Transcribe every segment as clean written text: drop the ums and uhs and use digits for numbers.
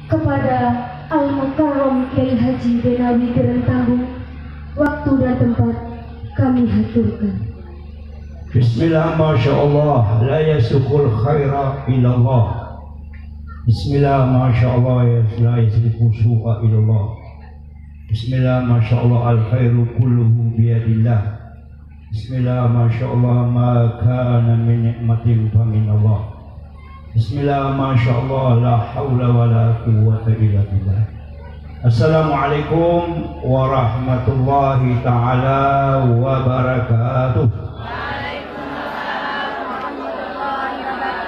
kepada Al-Mukarram Kiai Haji Benawi Gerentanggung, waktu dan tempat kami haturkan. Bismillah, Masya Allah, la yasukul khaira ilallah. Bismillah, Masya Allah, la yasukul su'a ilallah. Bismillah, Masya Allah, al-khairu kulluhu biyadillah. Bismillah, Masya Allah, ma kana min ni'matin fa min Allah. Bismillah, Masya Allah, la hawla wa la quwwata illa billah. Assalamualaikum warahmatullahi ta'ala wabarakatuh.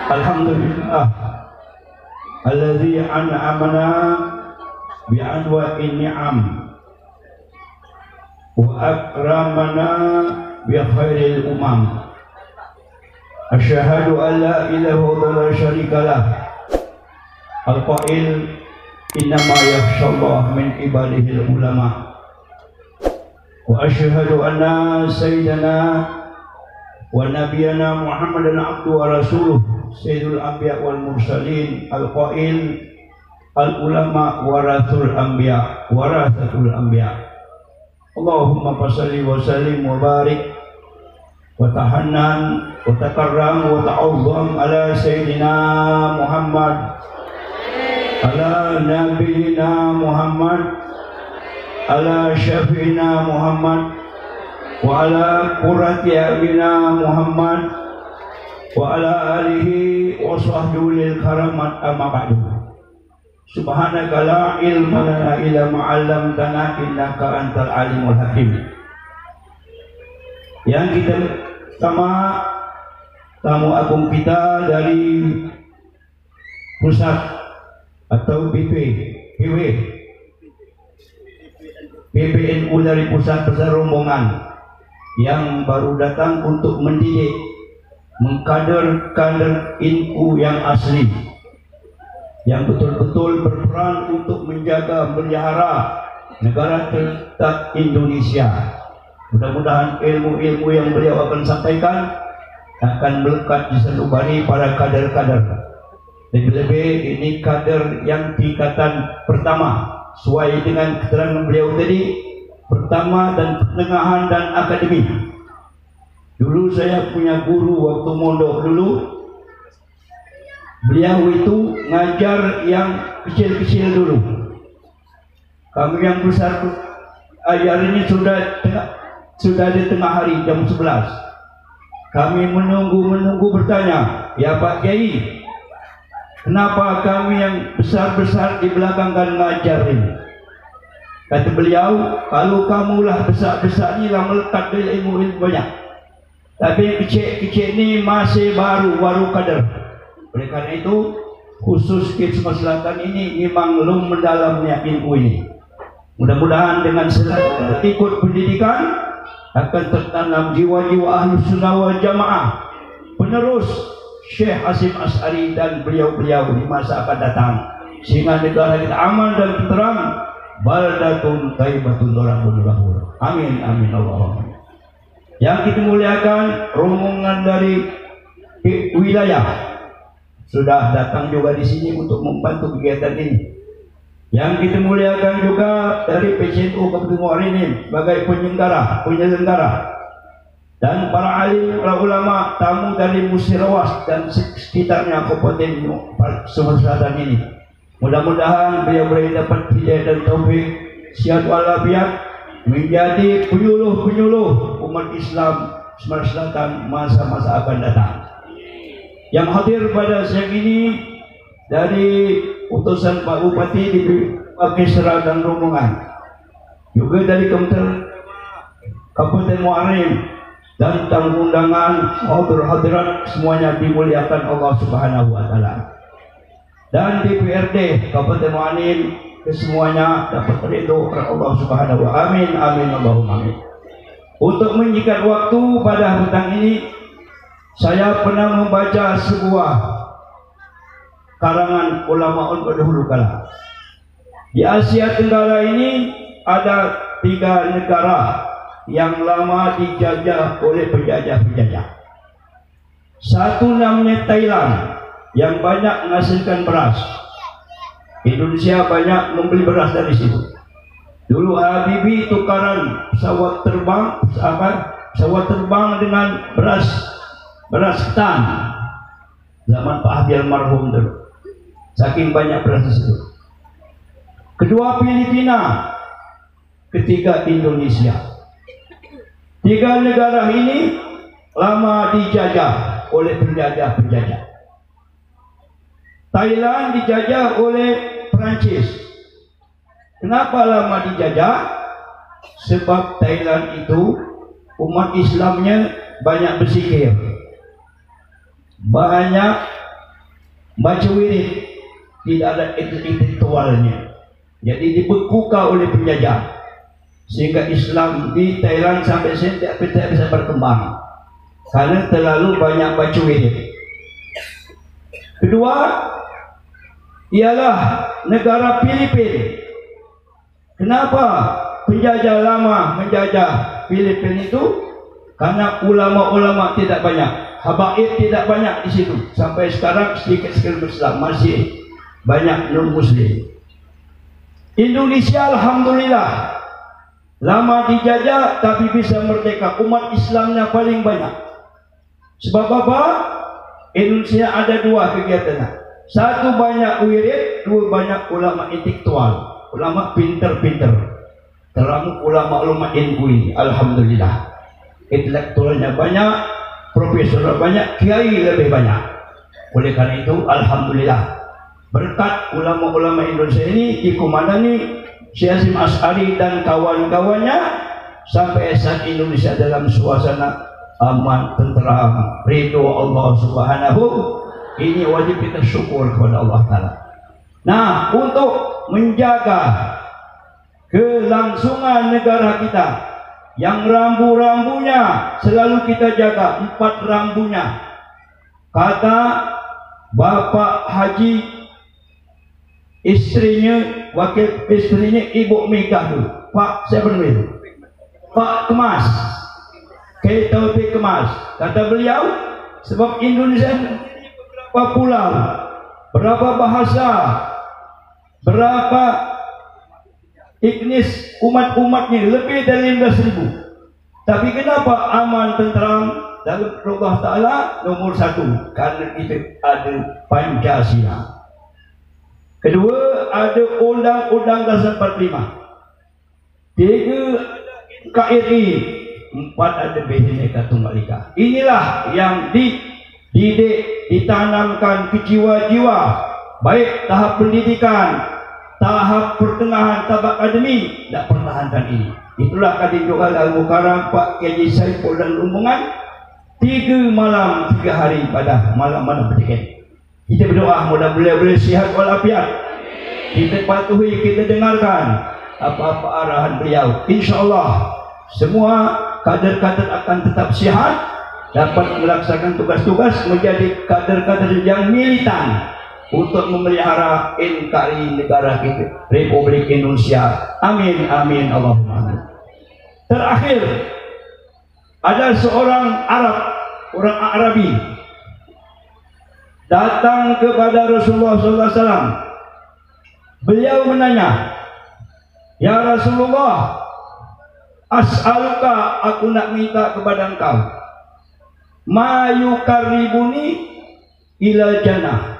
Alhamdulillah alladzi an'amana bi anwa'in ni'am wa akramana bi khairil umam. Asyhadu an la ilaha illallah la syarika lah. Al-qail innama yakhshallah min ibadihil ulama. Wa asyhadu anna sayyidana wa nabiyana Muhammadan abduhu wa rasuluh sayyidul anbiya wal mursalin. Al-qail al-ulama warathul anbiya warathatul anbiya. Allahumma fashalli wa sallim wa barik wa tahannan wa takarram wa ta'azzam ala sayyidina Muhammad, ala nabiyina Muhammad, ala syafi'ina Muhammad, wa ala qurrati a'yunina Muhammad, wa ala alihi wa sahbihi karamat amma ba'du. Subhanaka la ilma lana illa ma 'allamtana innaka antal alimul hakim. Yang kita sama tamu agung kita dari pusat atau PBNU dari pusat besar rombongan yang baru datang untuk mendidik, mengkader-kader NU yang asli, yang betul-betul berperan untuk menjaga, melihara negara kita Indonesia. Mudah-mudahan ilmu-ilmu yang beliau akan sampaikan akan melekat di sanubari para kader-kader. Lebih-lebih ini kader yang tingkatan pertama, sesuai dengan keterangan beliau tadi, pertama dan pertengahan dan akademik. Dulu saya punya guru waktu mondok dulu, beliau itu ngajar yang kecil-kecil dulu. Kami yang besar ajar ini sudah di tengah hari jam 11. Kami menunggu bertanya, ya Pak Kiai, kenapa kami yang besar-besar di belakang kan ngajar ini? Kata beliau, kalau kamulah besar-besar inilah melekat dari ilmu banyak. Tapi yang kecil-kecil ini masih baru kader. Oleh karena itu, khusus di Sumatera Selatan ini memang belum mendalamnya ilmu ini. Mudah-mudahan dengan ikut pendidikan akan tertanam jiwa-jiwa Ahlus Sunnah wal Jamaah, penerus Syekh Hasyim Asy'ari dan beliau-beliau di masa akan datang, sehingga negara kita aman dan tenteram, baldatun thayyibatun warabun ghafur. Amin amin Allahumma. Yang kita muliakan, rombongan dari wilayah sudah datang juga di sini untuk membantu kegiatan ini. Yang kita muliakan juga dari PCNU Kabupaten Muarrim sebagai penyelenggara, dan para alim, para ulama, tamu dari Musirawas dan sekitarnya Kabupaten Sumatera Selatan ini. Mudah-mudahan beliau dapat hidayah dan taufik sehat walafiat menjadi penyuluh umat Islam Sumatera Selatan masa-masa akan datang. Yang hadir pada siang ini dari utusan Pak Bupati di Pakisra dan rombongan, juga dari Kabupaten Muarrim, dan tamu undangan hadirat semuanya dimuliakan Allah Subhanahu wa taala. Dan DPRD Kabupaten Muarrim kesemuanya dapat ridho oleh Allah Subhanahu wa taala. Amin amin Allahumma amin. Untuk menyingkat waktu pada petang ini, saya pernah membaca sebuah karangan ulama dahulu kala. Di Asia Tenggara ini ada 3 negara yang lama dijajah oleh penjajah-penjajah. Satu namanya Thailand, yang banyak menghasilkan beras. Indonesia banyak membeli beras dari situ. Dulu Habibie tukaran pesawat terbang dengan beras ketan. Zaman Pak Habibie almarhum dulu. Saking banyak beras di situ. Kedua Filipina, ketiga Indonesia. Tiga negara ini lama dijajah oleh penjajah-penjajah. Thailand dijajah oleh Perancis. Kenapa lama dijajah? Sebab Thailand itu umat Islamnya banyak berzikir, banyak baca wirid, tidak ada intelektualnya. Jadi dibekukan oleh penjajah, sehingga Islam di Thailand sampai sini tidak bisa berkembang karena terlalu banyak baca wirid. Kedua ialah negara Filipina. Kenapa penjajah lama menjajah Filipina itu? Karena ulama-ulama tidak banyak, habaib tidak banyak di situ. Sampai sekarang sedikit sekali Islam, masih banyak non-Muslim. Indonesia alhamdulillah lama dijajah tapi bisa merdeka. Umat Islamnya paling banyak. Sebab apa? Indonesia ada dua kegiatan. Satu banyak wirid, dua banyak ulama intelektual, ulama pinter-pinter. Terlalu ulama-ulama ilmu. Alhamdulillah. Intelektualnya banyak, profesor banyak, kiai lebih banyak. Oleh karena itu, alhamdulillah, berkat ulama-ulama Indonesia ini dikomandani Syekh Hasyim Asy'ari dan kawan-kawannya, sampai saat Indonesia dalam suasana aman, tenteram, ridho Allah Subhanahu. Ini wajib kita syukur kepada Allah Ta'ala. Nah, untuk menjaga kelangsungan negara kita, yang rambu-rambunya selalu kita jaga, 4 rambunya. Kata Bapak Haji, istrinya, wakil istrinya Ibu Megah dulu, Pak siapa namanya? Pak Kemas, K. Taufik Kemas. Kata beliau, sebab Indonesia berapa pulau, berapa bahasa, berapa etnis umat-umatnya, lebih dari 15.000. Tapi kenapa aman, tentram dalam Allah Ta'ala nomor 1? Karena kita ada Pancasila. Kedua, ada Undang-Undang Dasar 45. 3, KRI. 4, ada Bhinneka Tunggal Ika. Inilah yang dididik, ditanamkan ke jiwa-jiwa, baik tahap pendidikan, tahap pertengahan, tahap akademi, nak pertahankan ini. Itulah kata doa Al-Mukarram Pak Haji Saiful dan rombongan, 3 malam 3 hari pada malam-malam petikan. Kita berdoa mudah beliau sihat walafiat. Kita patuhi, kita dengarkan apa-apa arahan beliau. InsyaAllah semua kader-kader akan tetap sihat, dapat melaksanakan tugas-tugas, menjadi kader-kader yang militan untuk memelihara NKRI negara kita, Republik Indonesia. Amin, amin, Allahumma amin. Terakhir, ada seorang Arab, orang Arabi, datang kepada Rasulullah SAW. Beliau menanya, ya Rasulullah, as'aluka, aku nak minta kepada engkau, ma yukarribuni ila jannah.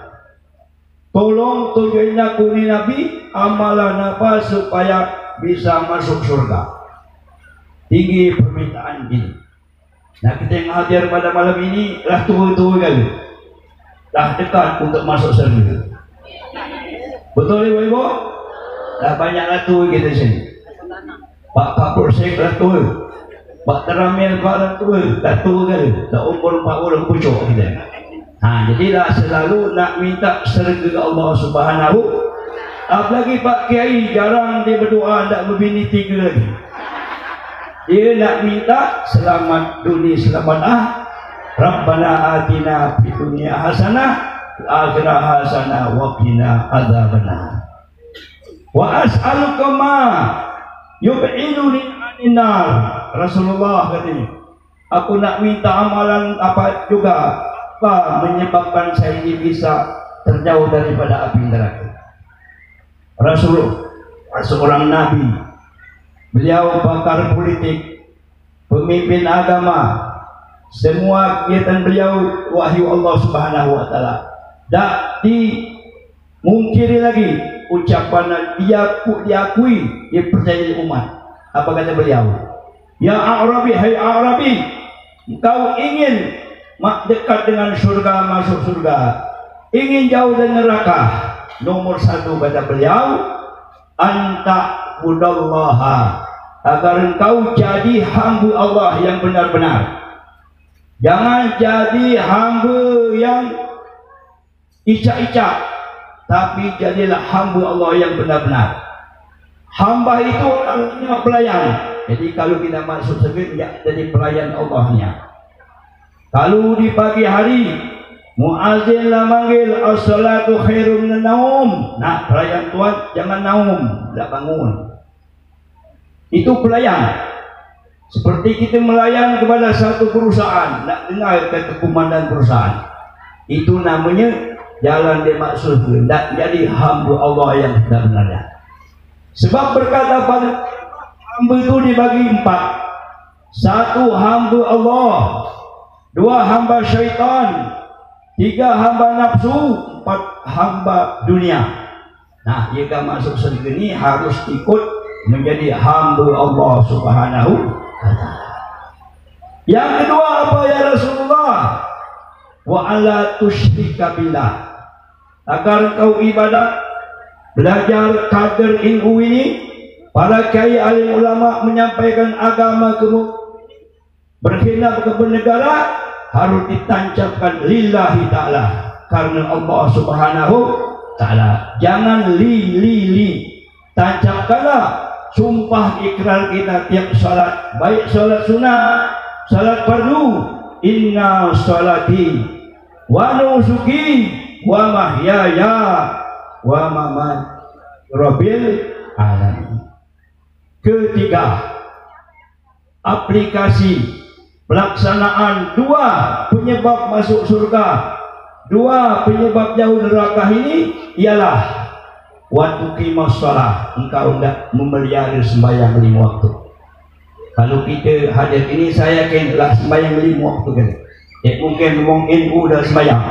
Tolong tunjukin aku ni Nabi amalan apa supaya bisa masuk surga. Tinggi permintaan ini. Nah, kita yang hadir pada malam ini lah tua-tua kali, dah dekat untuk masuk surga. Betul ibu-ibu? Dah banyaklah tua kita sini. Pak Polsek dah tua, Pak Teramil dah tua, dah tua kali, dah umur 40 pucuk kita. Jadilah selalu nak minta surga Allah Subhanahu. Apalagi Pak Kiai jarang dia berdoa nak berbini 3 lagi. Dia nak minta selamat dunia selamat Rabbana atina fid dunya hasanah wa akhirah hasanah wa qina adzabannar. Wa as'aluka ma yub'iduni 'anil nar. Rasulullah katanya, aku nak minta amalan apa juga apa menyebabkan saya ini bisa terjauh daripada api neraka. seorang nabi. Beliau pakar politik, pemimpin agama. Semua kegiatan beliau wahyu Allah Subhanahu wa taala. Tak dimungkiri lagi ucapan diakui, dipercayai umat. Apa kata beliau? Ya Arabi, hai Arabi, engkau ingin dekat dengan surga, masuk surga, ingin jauh dari neraka. Nomor satu kata beliau, anta budallaha, agar engkau jadi hamba Allah yang benar-benar. Jangan jadi hamba yang icak-icak, tapi jadilah hamba Allah yang benar-benar. Hamba itu artinya pelayan. Jadi kalau kita masuk surga, jadi pelayan Allahnya. Kalau di pagi hari muazzin lah manggil as-salatu khairun minan naum. Nah, pelayan Tuhan jangan naum, tidak bangun. Itu pelayan. Seperti kita melayan kepada satu perusahaan, nak dengar kata komandan perusahaan. Itu namanya jalan dia maksud, tidak jadi hamba Allah yang benar-benar. Sebab berkata pada hamba itu dibagi 4. 1 hamba Allah, 2 hamba syaitan, 3 hamba nafsu, 4 hamba dunia. Nah, jika masuk surga ini harus ikut menjadi hamba Allah Subhanahu wa ta'ala. Yang kedua apa ya Rasulullah? Wa ala tusyrika billah, agar kau ibadah, belajar kader ilmu ini. Para kiai alim ulama menyampaikan agama kamu berkhidmat ke bernegara harus ditancapkan lillahi ta'ala, karena Allah Subhanahu ta'ala. Jangan li tancapkanlah sumpah ikrar kita tiap salat, baik salat sunat, salat fardu. Inna salati wa nusuki wa mahyaya wa mamati rabbil alamin. Ketiga, aplikasi pelaksanaan 2 penyebab masuk surga, 2 penyebab jauh neraka ini ialah waktu qiyamah shalah, engkau hendak memelihara sembahyang 5 waktu. Kalau kita hadir ini, saya yakinlah sembahyang 5 waktu kan. Mungkin orang NU dah sembahyang.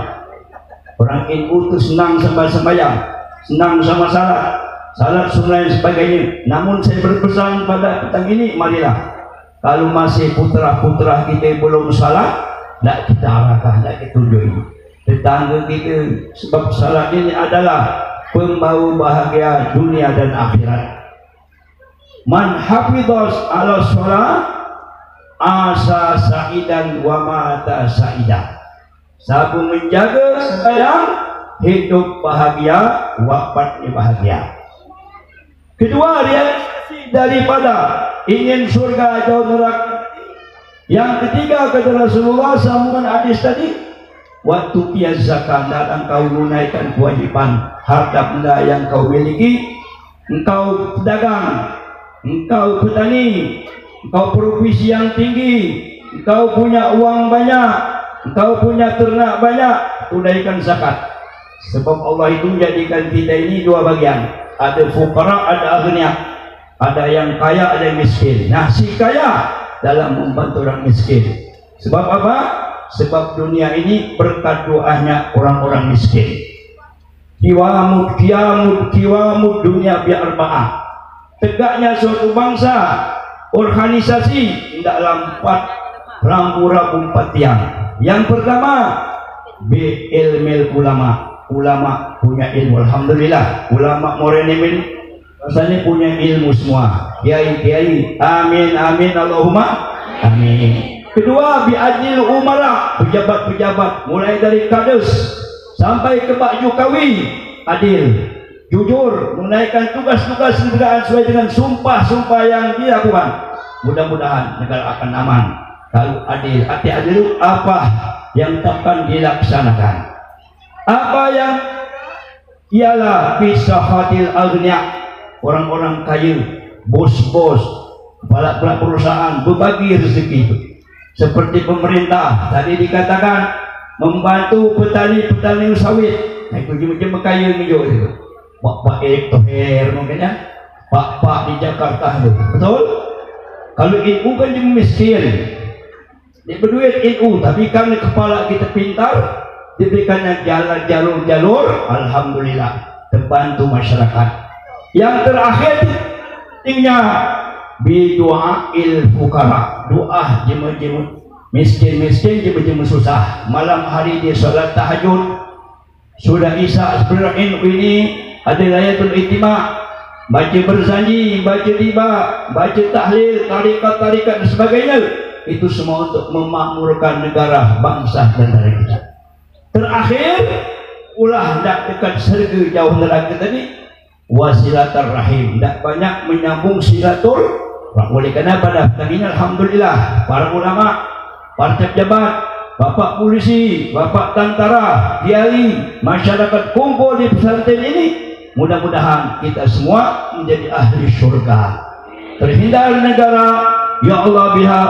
Orang NU tu senang sama sembahyang, senang sama salat sunnah dan sebagainya. Namun saya berpesan pada petang ini, marilah kalau masih putra-putra kita belum salat, tak kita arahkan, tak kita tunjuk tetangga kita. Sebab salat ini adalah pembawa bahagia dunia dan akhirat. Man hafidhas ala sholat asa sa'idan wa mata sa'idah. Siapa menjaga sembahyang, hidup bahagia, wafatnya bahagia. Kedua, realisasi daripada ingin surga jauh neraka. Yang ketiga kata Rasulullah sambungan hadis tadi, waktu pihak zakat, dan engkau menunaikan kewajiban harta benda yang kau miliki. Engkau pedagang, engkau petani, engkau profesi yang tinggi, engkau punya uang banyak, engkau punya ternak banyak, tunaikan zakat. Sebab Allah itu jadikan kita ini 2 bagian. Ada fuqara, ada aghnia. Ada yang kaya, ada yang miskin. Nah, si kaya dalam membantu orang miskin. Sebab apa? Sebab dunia ini berkat doanya orang-orang miskin. Kiwamud dunia bi'arba'ah. Tegaknya suatu bangsa, organisasi dalam 4 rambu-rambu 4 tiang. Yang pertama, bi'ilmil ulama. Ulama punya ilmu, alhamdulillah. Ulama morenemin rasanya punya ilmu semua. Kiai, amin amin Allahumma amin. Kedua, bi'adil umara, pejabat-pejabat mulai dari kades sampai ke Pak Jokowi, adil, jujur, menunaikan tugas-tugas negara sesuai dengan sumpah-sumpah yang dilakukan. Mudah-mudahan negara akan aman kalau adil. Arti adil apa yang takkan dilaksanakan, apa yang ialah bisahatil aghnia, orang-orang kaya, bos-bos, kepala-kepala perusahaan berbagi rezeki itu. Seperti pemerintah tadi dikatakan membantu petani-petani sawit. Itu cuma kaya menjual itu. Pak Erick Thohir mungkin ya, Pak di Jakarta itu, betul? Kalau NU kan dia miskin, dia berduit NU, tapi kan kepala kita pintar, diberikannya jalur-jalur, alhamdulillah terbantu masyarakat. Yang terakhir tinggal bidu'ail fukara, doa jemaah miskin-miskin, jemaah susah. Malam hari dia salat tahajud, sudah isya sebenarnya ini ada layatul itima, baca berzanji, baca riba, baca tahlil, tarikat-tarikat dan sebagainya. Itu semua untuk memakmurkan negara, bangsa dan negara kita. Terakhir, ulah tidak dekat surga jauh neraka tadi, wasilatul rahim, tidak banyak menyambung silatul. Oleh karena pada hari ini alhamdulillah para ulama, para pejabat, bapak polisi, bapak tentara, kiai, masyarakat kumpul di pesantren ini. Mudah-mudahan kita semua menjadi ahli surga, terhindar negara. Ya Allah biha,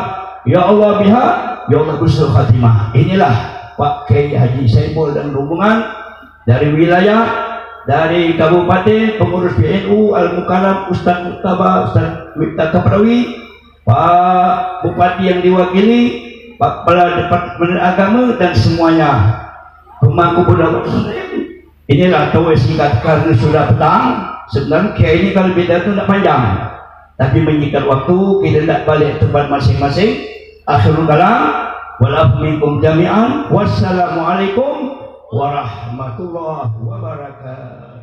ya Allah biha, ya Allah husnul khatimah. Inilah Pak Kiai Haji Saiful dan rombongan dari wilayah, dari kabupaten, pengurus PNU, Al-Mukarram, Ustaz Muhtaba, Ustaz Miftah Kaprawi, Pak Bupati yang diwakili, Pak Kepala Departemen Agama dan semuanya, pemangku budaya. Inilah tahu singkat karena sudah petang. Sebenarnya kiai ini kalau beda itu tidak panjang, tapi menyikat waktu, kita tidak balik tempat masing-masing. Akhirul kalam, walafu minkum jami'an, wassalamualaikum warahmatullahi wabarakatuh.